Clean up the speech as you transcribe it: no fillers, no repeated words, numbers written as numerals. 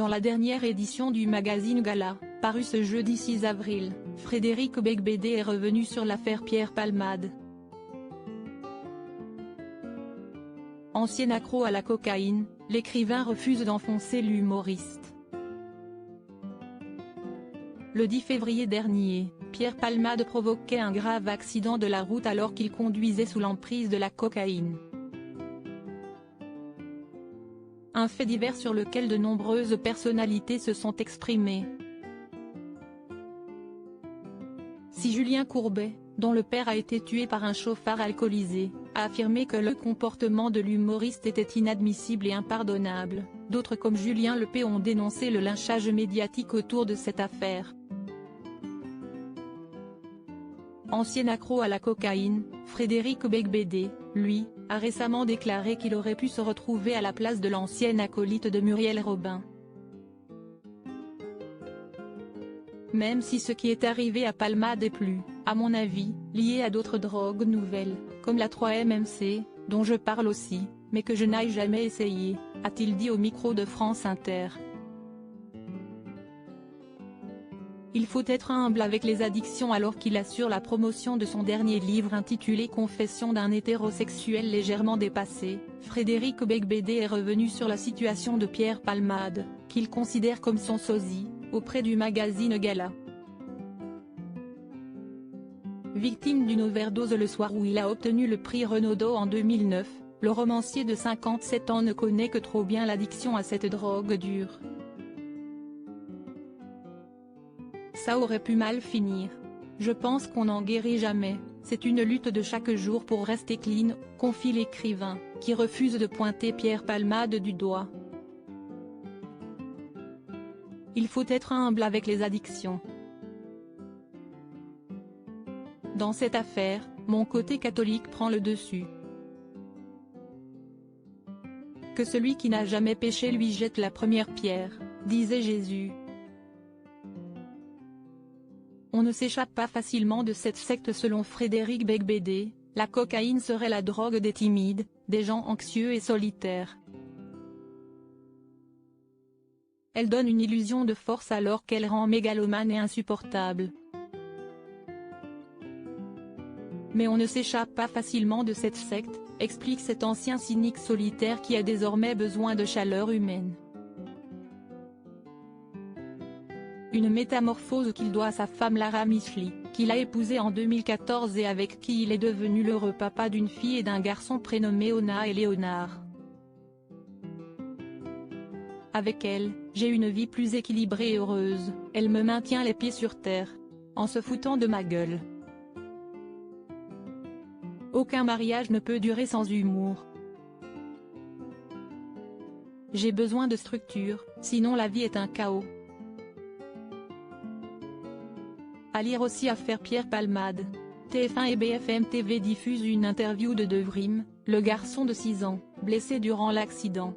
Dans la dernière édition du magazine Gala, paru ce jeudi 6 avril, Frédéric Beigbeder est revenu sur l'affaire Pierre Palmade. Ancien accro à la cocaïne, l'écrivain refuse d'enfoncer l'humoriste. Le 10 février dernier, Pierre Palmade provoquait un grave accident de la route alors qu'il conduisait sous l'emprise de la cocaïne. Un fait divers sur lequel de nombreuses personnalités se sont exprimées. Si Julien Courbet, dont le père a été tué par un chauffard alcoolisé, a affirmé que le comportement de l'humoriste était inadmissible et impardonnable, d'autres comme Julien Lepé ont dénoncé le lynchage médiatique autour de cette affaire. Ancien accro à la cocaïne, Frédéric Beigbeder, lui, a récemment déclaré qu'il aurait pu se retrouver à la place de l'ancienne acolyte de Muriel Robin. Même si ce qui est arrivé à Palmade est plus, à mon avis, lié à d'autres drogues nouvelles, comme la 3-MMC, dont je parle aussi, mais que je n'aille jamais essayer, a-t-il dit au micro de France Inter. Il faut être humble avec les addictions alors qu'il assure la promotion de son dernier livre intitulé Confessions d'un hétérosexuel légèrement dépassé. Frédéric Beigbeder est revenu sur la situation de Pierre Palmade, qu'il considère comme son sosie, auprès du magazine Gala. Victime d'une overdose le soir où il a obtenu le prix Renaudot en 2009, le romancier de 57 ans ne connaît que trop bien l'addiction à cette drogue dure. Ça aurait pu mal finir. Je pense qu'on n'en guérit jamais, c'est une lutte de chaque jour pour rester clean, confie l'écrivain, qui refuse de pointer Pierre Palmade du doigt. Il faut être humble avec les addictions. Dans cette affaire, mon côté catholique prend le dessus. Que celui qui n'a jamais péché lui jette la première pierre, disait Jésus. On ne s'échappe pas facilement de cette secte selon Frédéric Beigbeder, la cocaïne serait la drogue des timides, des gens anxieux et solitaires. Elle donne une illusion de force alors qu'elle rend mégalomane et insupportable. Mais on ne s'échappe pas facilement de cette secte, explique cet ancien cynique solitaire qui a désormais besoin de chaleur humaine. Une métamorphose qu'il doit à sa femme Lara Micheli, qu'il a épousée en 2014 et avec qui il est devenu l'heureux papa d'une fille et d'un garçon prénommés Ona et Léonard. Avec elle, j'ai une vie plus équilibrée et heureuse, elle me maintient les pieds sur terre. En se foutant de ma gueule. Aucun mariage ne peut durer sans humour. J'ai besoin de structure, sinon la vie est un chaos. À lire aussi Affaire Pierre Palmade. TF1 et BFM TV diffusent une interview de Devrim, le garçon de 6 ans, blessé durant l'accident.